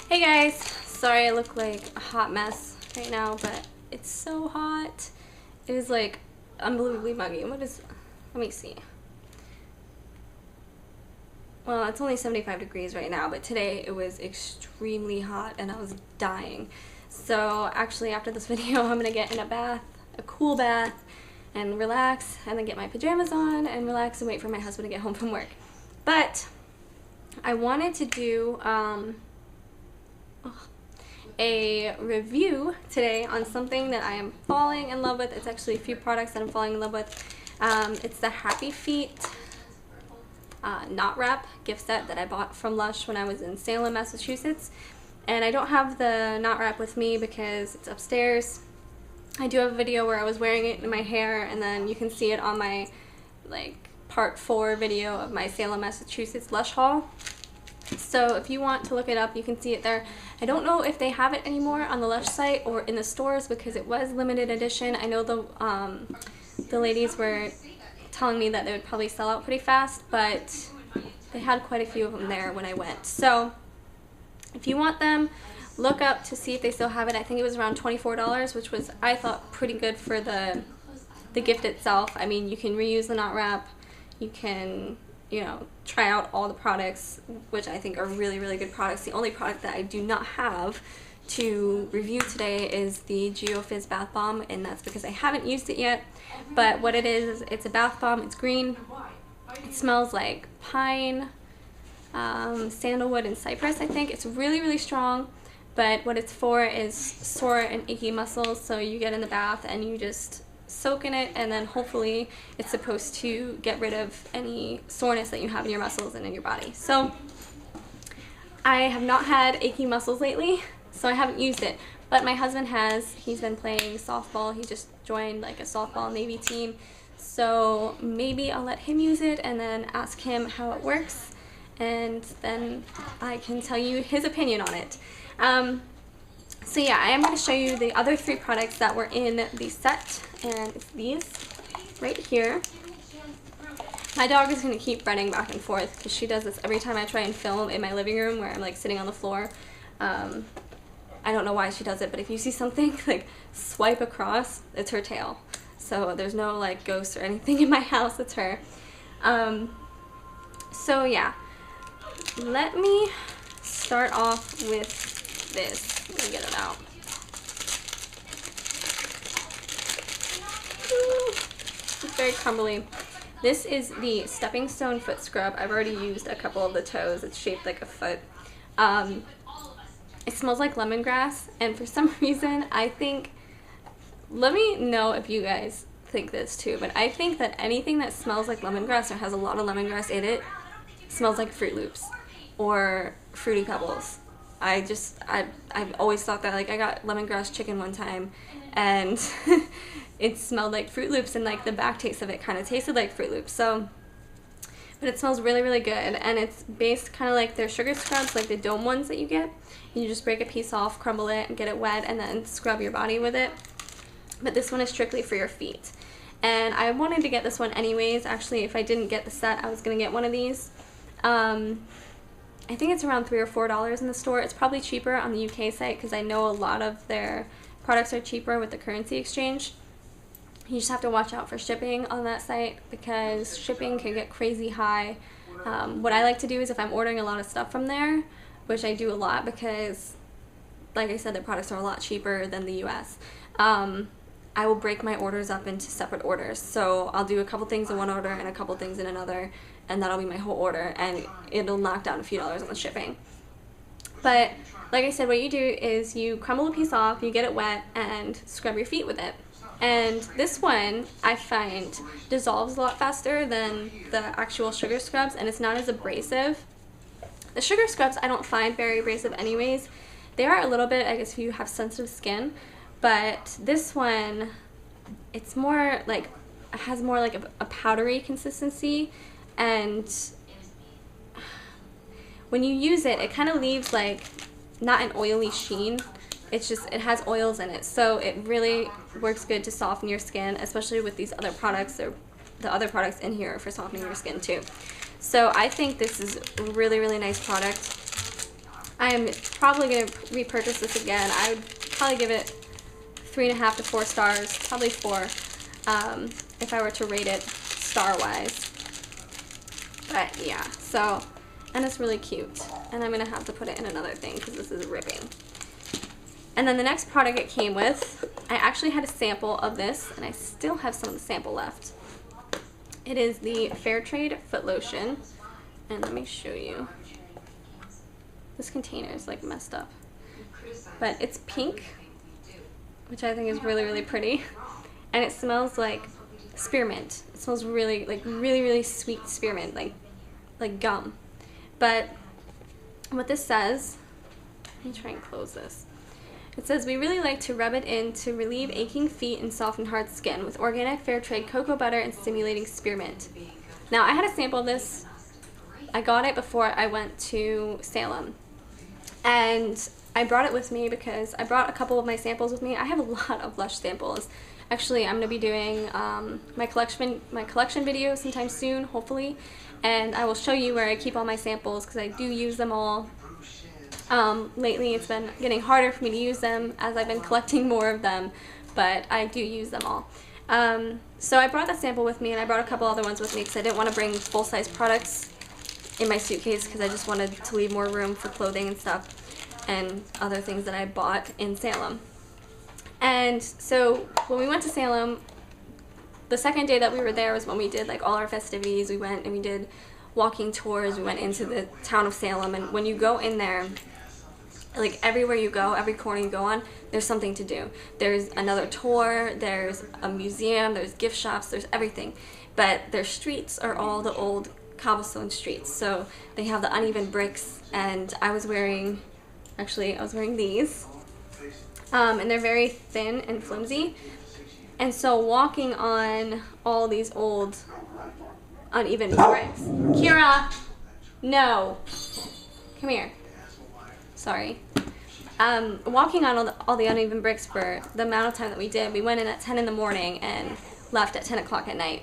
Hey guys, sorry I look like a hot mess right now, but it's so hot. It is like unbelievably muggy. Let me see. Well, it's only 75 degrees right now, but today it was extremely hot and I was dying. So actually after this video, I'm gonna get in a bath, a cool bath, and relax, and then get my pajamas on and relax and wait for my husband to get home from work. But I wanted to do a review today on something that I am falling in love with. It's actually a few products that I'm falling in love with. It's the Happy Feet knot wrap gift set that I bought from Lush when I was in Salem, Massachusetts. And I don't have the knot wrap with me because it's upstairs. I do have a video where I was wearing it in my hair, and then you can see it on my part 4 video of my Salem, Massachusetts Lush haul. So if you want to look it up, you can see it there. I don't know if they have it anymore on the Lush site or in the stores because it was limited edition. I know the ladies were telling me that they would probably sell out pretty fast, but they had quite a few of them there when I went. So if you want them, look up to see if they still have it. I think it was around $24, which was, I thought, pretty good for the gift itself. I mean, you can reuse the knot wrap. You can, you know, try out all the products, which I think are really, really good products. The only product that I do not have to review today is the GeoFizz bath bomb, and that's because I haven't used it yet. But what it is, it's a bath bomb. It's green. It smells like pine, sandalwood, and cypress, I think. It's really, really strong, but what it's for is sore and achy muscles. So you get in the bath and you just soak in it, and then hopefully it's supposed to get rid of any soreness that you have in your muscles and in your body. So I have not had achy muscles lately, so I haven't used it, but my husband has. He's been playing softball. He just joined like a softball Navy team, so maybe I'll let him use it and then ask him how it works, and then I can tell you his opinion on it. So yeah, I am going to show you the other 3 products that were in the set, and it's these right here. My dog is going to keep running back and forth because she does this every time I try and film in my living room where I'm like sitting on the floor. I don't know why she does it, but if you see something like swipe across, it's her tail. So there's no like ghosts or anything in my house, it's her. So yeah, let me start off with this. Let me get it out. Ooh, it's very crumbly. This is the Stepping Stone Foot Scrub. I've already used a couple of the toes. It's shaped like a foot. It smells like lemongrass, and for some reason I think, let me know if you guys think this too, but I think that anything that smells like lemongrass or has a lot of lemongrass in it smells like Fruit Loops or Fruity Pebbles. I've always thought that. Like, I got lemongrass chicken one time and it smelled like Fruit Loops, and like the back taste of it kind of tasted like Fruit Loops. So, but it smells really, really good, and it's based kind of like their sugar scrubs, like the dome ones that you get. You just break a piece off, crumble it, and get it wet, and then scrub your body with it. But this one is strictly for your feet. And I wanted to get this one anyways. Actually, if I didn't get the set, I was going to get one of these. I think it's around $3 or $4 in the store. It's probably cheaper on the UK site because I know a lot of their products are cheaper with the currency exchange. You just have to watch out for shipping on that site because shipping can get crazy high. What I like to do is if I'm ordering a lot of stuff from there, which I do a lot because, like I said, their products are a lot cheaper than the US, I will break my orders up into separate orders. So I'll do a couple things in one order and a couple things in another, and that'll be my whole order, and it'll knock down a few dollars on the shipping. But like I said, what you do is you crumble a piece off, you get it wet, and scrub your feet with it. And this one, I find, dissolves a lot faster than the actual sugar scrubs, and it's not as abrasive. The sugar scrubs I don't find very abrasive anyways. They are a little bit, I guess, if you have sensitive skin, but this one, it's more like, it has more like a powdery consistency, and when you use it, it kind of leaves like not an oily sheen. It's just, it has oils in it, so it really works good to soften your skin, especially with these other products. The other products in here are for softening your skin too. So I think this is a really, really nice product. I'm probably going to repurchase this again. I would probably give it 3.5 to 4 stars, probably 4, if I were to rate it star-wise. But yeah, so, and it's really cute. And I'm going to have to put it in another thing because this is ripping. And then the next product it came with, I actually had a sample of this, and I still have some of the sample left. It is the Fairtrade Foot Lotion. And let me show you. This container is like messed up. But it's pink, which I think is really, really pretty. And it smells like spearmint. It smells really, like really sweet spearmint, like gum. But what this says, let me try and close this. It says, we really like to rub it in to relieve aching feet and soften hard skin with organic fair trade cocoa butter and stimulating spearmint. Now, I had a sample of this. I got it before I went to Salem. And I brought it with me because I brought a couple of my samples with me. I have a lot of Lush samples. Actually, I'm going to be doing my collection video sometime soon, hopefully. And I will show you where I keep all my samples because I do use them all. Lately it's been getting harder for me to use them as I've been collecting more of them, but I do use them all. So I brought that sample with me, and I brought a couple other ones with me because I didn't want to bring full-size products in my suitcase because I just wanted to leave more room for clothing and stuff and other things that I bought in Salem. And so when we went to Salem, the second day that we were there was when we did like all our festivities. We went and we did walking tours. We went into the town of Salem, and when you go in there, like everywhere you go, every corner you go on, there's something to do. There's another tour, there's a museum, there's gift shops, there's everything. But their streets are all the old cobblestone streets. So they have the uneven bricks, and I was wearing these. And they're very thin and flimsy. And so walking on all these old uneven bricks. Kira! No! Come here. Sorry. Walking on all the uneven bricks for the amount of time that we did, we went in at 10 in the morning and left at 10 o'clock at night.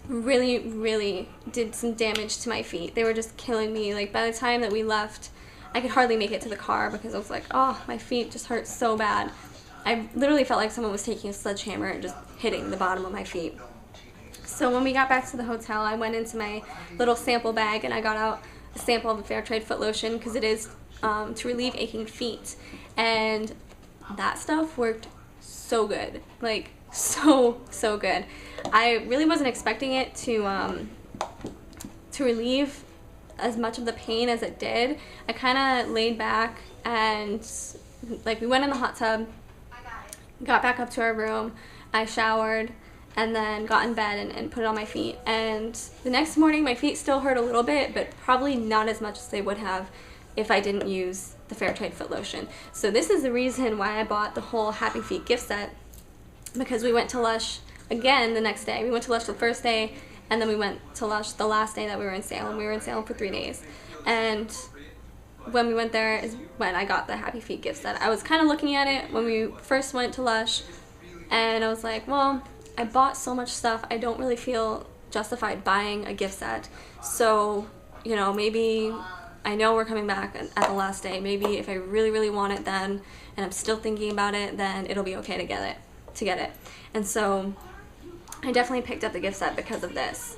Really did some damage to my feet. They were just killing me. Like by the time that we left, I could hardly make it to the car because I was like, oh, my feet just hurt so bad. I literally felt like someone was taking a sledgehammer and just hitting the bottom of my feet. So when we got back to the hotel, I went into my little sample bag and I got out a sample of the Fairtrade Foot Lotion because it is to relieve aching feet. And that stuff worked so good. Like, so good. I really wasn't expecting it to relieve as much of the pain as it did. I kind of laid back and like we went in the hot tub, got back up to our room, I showered, and then got in bed and put it on my feet. And the next morning my feet still hurt a little bit, but probably not as much as they would have if I didn't use the Fairtrade Foot Lotion. So this is the reason why I bought the whole Happy Feet gift set, because we went to Lush again the next day. We went to Lush the first day, and then we went to Lush the last day that we were in Salem. We were in Salem for 3 days. And when we went there is when I got the Happy Feet gift set. I was kind of looking at it when we first went to Lush, and I was like, well, I bought so much stuff, I don't really feel justified buying a gift set. So, you know, maybe I know we're coming back at the last day. Maybe if I really want it then, and I'm still thinking about it, then it'll be okay to get it. And so I definitely picked up the gift set because of this.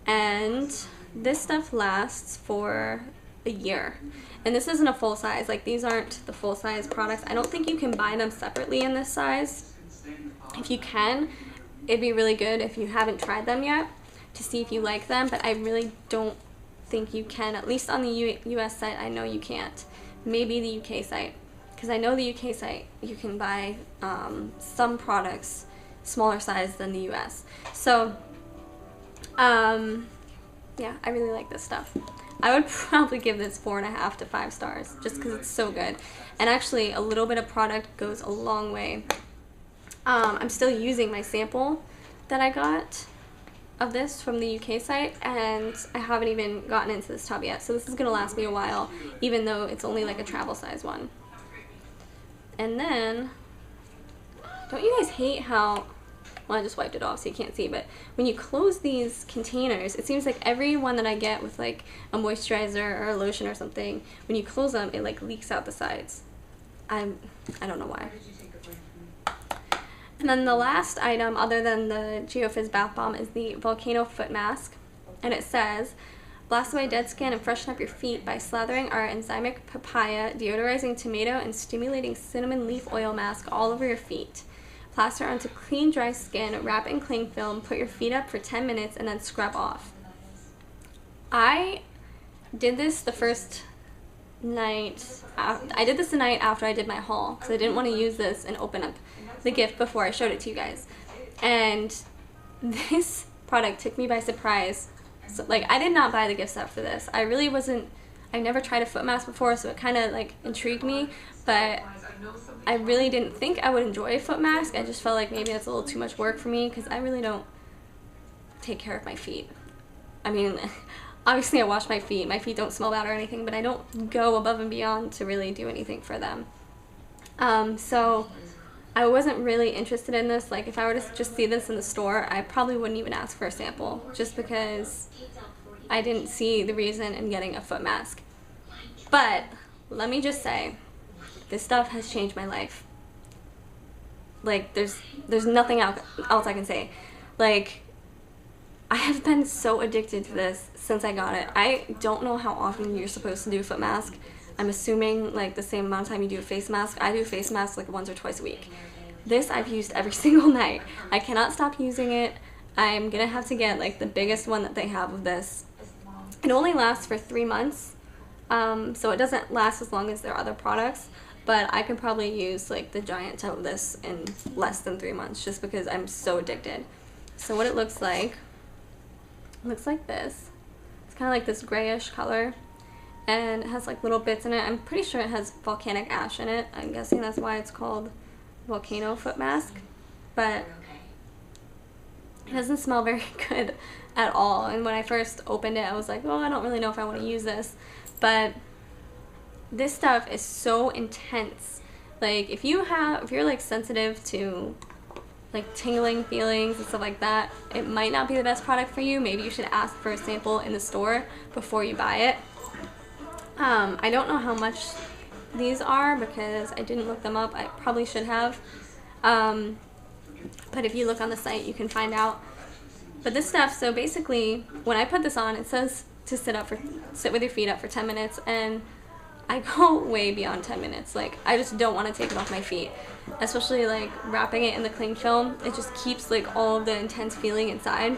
And this stuff lasts for a year. And this isn't a full size. Like, these aren't the full size products. I don't think you can buy them separately in this size. If you can, it'd be really good if you haven't tried them yet to see if you like them, but I really don't think you can. At least on the US site, I know you can't. Maybe the UK site, because I know the UK site you can buy some products smaller size than the US. So yeah, I really like this stuff. I would probably give this 4.5 to 5 stars just because it's so good. And actually, a little bit of product goes a long way. I'm still using my sample that I got of this from the UK site, and I haven't even gotten into this tub yet. So this is going to last me a while, even though it's only like a travel size one. And then, don't you guys hate how well, I just wiped it off so you can't see, but when you close these containers, it seems like every one that I get with like a moisturizer or a lotion or something, when you close them, it like leaks out the sides. I don't know why. And then the last item, other than the Geofizz bath bomb, is the Volcano foot mask. And it says, blast away dead skin and freshen up your feet by slathering our enzymic papaya, deodorizing tomato, and stimulating cinnamon leaf oil mask all over your feet. Plaster onto clean, dry skin, wrap in cling film, put your feet up for 10 minutes, and then scrub off. I did this the first night. I did this the night after I did my haul, because I didn't want to use this and open up the gift before I showed it to you guys. And this product took me by surprise. So, like, I did not buy the gift set for this. I really wasn't, I never tried a foot mask before, so it kind of like intrigued me, but I really didn't think I would enjoy a foot mask. I just felt like maybe that's a little too much work for me, because I really don't take care of my feet. I mean, obviously I wash my feet don't smell bad or anything, but I don't go above and beyond to really do anything for them. So I wasn't really interested in this. Like, if I were to just see this in the store, I probably wouldn't even ask for a sample, just because I didn't see the reason in getting a foot mask. But let me just say, this stuff has changed my life. Like, there's nothing else I can say. Like, I have been so addicted to this since I got it. I don't know how often you're supposed to do a foot mask. I'm assuming like the same amount of time you do a face mask. I do a face mask like once or twice a week. This I've used every single night. I cannot stop using it. I'm gonna have to get like the biggest one that they have of this. It only lasts for 3 months, so it doesn't last as long as their other products, but I could probably use like the giant tub of this in less than 3 months, just because I'm so addicted. So what it looks like this. It's kind of like this grayish color, and it has like little bits in it. I'm pretty sure it has volcanic ash in it. I'm guessing that's why it's called Volcano foot mask, but it doesn't smell very good at all. And when I first opened it, I was like, oh, I don't really know if I want to use this, but this stuff is so intense. Like, if you're like sensitive to like tingling feelings and stuff like that, it might not be the best product for you. Maybe you should ask for a sample in the store before you buy it. I don't know how much these are because I didn't look them up. I probably should have. But if you look on the site, you can find out. But this stuff, so basically, when I put this on, it says to sit with your feet up for 10 minutes, and I go way beyond 10 minutes. Like, I just don't want to take it off my feet. Especially, like, wrapping it in the cling film. It just keeps, like, all of the intense feeling inside.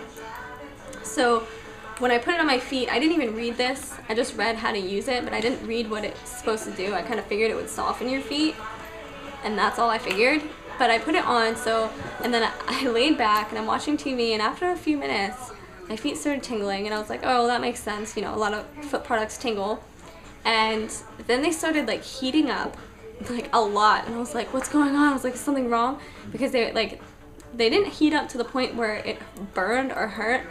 So, when I put it on my feet, I didn't even read this. I just read how to use it, but I didn't read what it's supposed to do. I kind of figured it would soften your feet, and that's all I figured. But I put it on, and then I laid back, and I'm watching TV, and after a few minutes, my feet started tingling, and I was like, oh, that makes sense. You know, a lot of foot products tingle. And then they started, like, heating up, like, a lot, and I was like, what's going on? I was like, is something wrong? Because they didn't heat up to the point where it burned or hurt,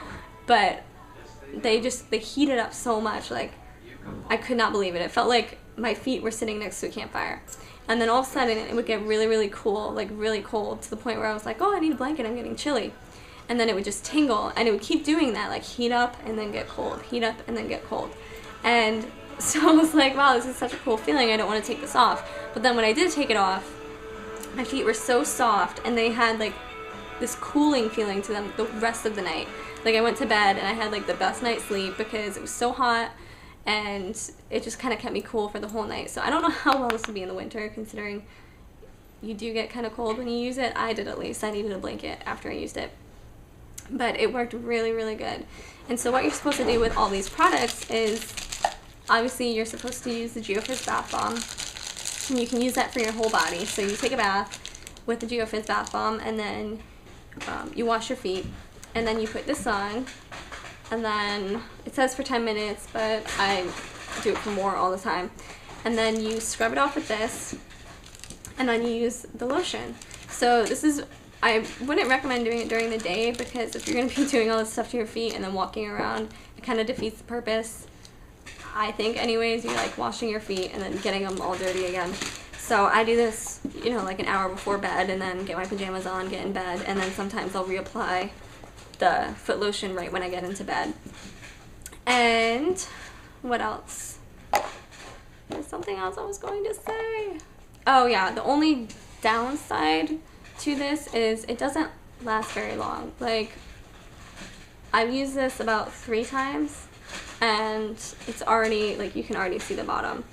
but they heated up so much. Like, I could not believe it. It felt like my feet were sitting next to a campfire. And then all of a sudden, it would get really, really cool, like really cold, to the point where I was like, oh, I need a blanket, I'm getting chilly. And then it would just tingle, and it would keep doing that, like heat up and then get cold, heat up and then get cold. And so I was like, wow, this is such a cool feeling, I don't want to take this off. But then when I did take it off, my feet were so soft, and they had like this cooling feeling to them the rest of the night. Like, I went to bed and I had like the best night's sleep because it was so hot, and it just kind of kept me cool for the whole night. So I don't know how well this would be in the winter, considering you do get kind of cold when you use it. I did, at least. I needed a blanket after I used it. But it worked really, really good. And so what you're supposed to do with all these products is, obviously you're supposed to use the Geofizz bath bomb, and you can use that for your whole body. So you take a bath with the Geofizz bath bomb, and then you wash your feet, and then you put this on, and then it says for 10 minutes, but I do it for more all the time. And then you scrub it off with this, and then you use the lotion. So this is, I wouldn't recommend doing it during the day, because if you're going to be doing all this stuff to your feet and then walking around, it kind of defeats the purpose. I think anyways, you like washing your feet and then getting them all dirty again. So I do this you know, like an hour before bed, and then get my pajamas on, get in bed, and then sometimes I'll reapply the foot lotion right when I get into bed. And what else? There's something else I was going to say. Oh yeah, the only downside to this is it doesn't last very long. Like, I've used this about 3 times and it's already, like, you can already see the bottom.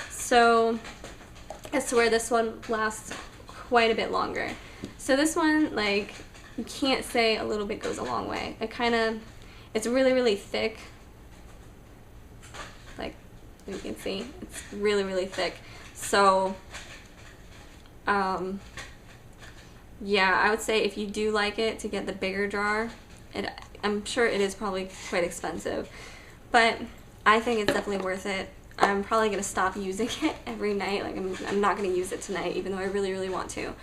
So I swear this one lasts quite a bit longer. So this one, like, you can't say a little bit goes a long way. It's really, really thick. Like, you can see, it's really, really thick. So, yeah, I would say if you do like it, to get the bigger jar. I'm sure it is probably quite expensive, but I think it's definitely worth it. I'm probably going to stop using it every night. Like, I'm not going to use it tonight, even though I really, really want to,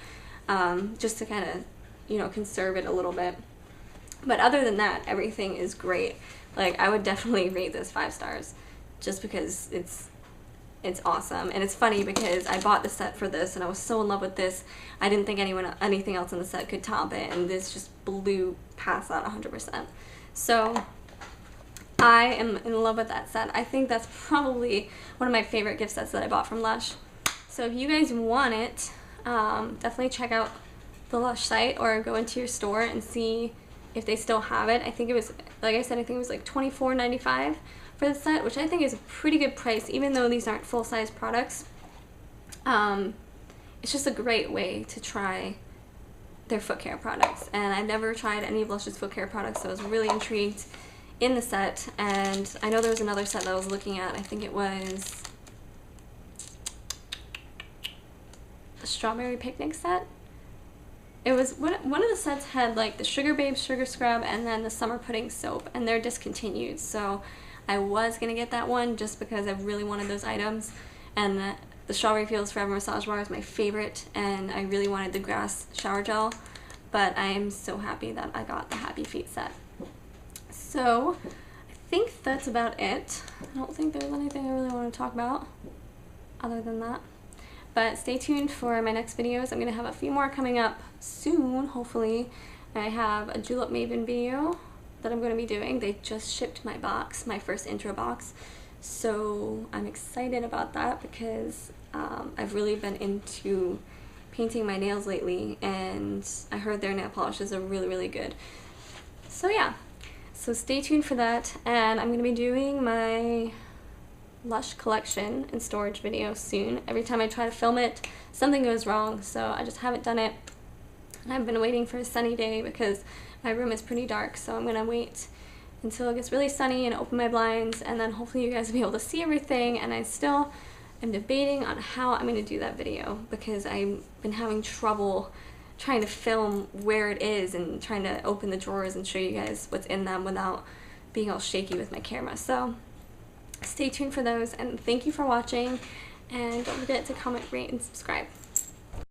just to kind of, you know, conserve it a little bit. But other than that, everything is great. Like, I would definitely rate this 5 stars, just because it's awesome. And it's funny because I bought the set for this and I was so in love with this, I didn't think anything else in the set could top it, and this just blew past that 100%. So I am in love with that set. I think that's probably one of my favorite gift sets that I bought from Lush. So if you guys want it, definitely check out the Lush site or go into your store and see if they still have it. I think it was, like I said, I think it was like $24.95 for the set, which I think is a pretty good price, even though these aren't full-size products. It's just a great way to try their foot care products, and I've never tried any of Lush's foot care products, so I was really intrigued in the set. And I know there was another set that I was looking at. I think it was the Strawberry Picnic set. It was one of the sets had like the Sugar Babe Sugar Scrub and then the Summer Pudding Soap, and they're discontinued, so I was gonna get that one just because I really wanted those items. And the Strawberry Fields Forever Massage Bar is my favorite, and I really wanted the grass shower gel, but I am so happy that I got the Happy Feet set. So I think that's about it. I don't think there's anything I really want to talk about other than that. But stay tuned for my next videos. I'm going to have a few more coming up soon, hopefully. I have a Julep Maven video that I'm going to be doing. They just shipped my box, my first intro box. So I'm excited about that because I've really been into painting my nails lately, and I heard their nail polishes are really, really good. So yeah, so stay tuned for that, and I'm going to be doing my Lush collection and storage video soon. Every time I try to film it, something goes wrong, so I just haven't done it. And I've been waiting for a sunny day because my room is pretty dark, so I'm going to wait until it gets really sunny and open my blinds, and then hopefully you guys will be able to see everything. And I still am debating on how I'm going to do that video because I've been having trouble trying to film where it is and trying to open the drawers and show you guys what's in them without being all shaky with my camera. So stay tuned for those, and thank you for watching, and don't forget to comment, rate, and subscribe.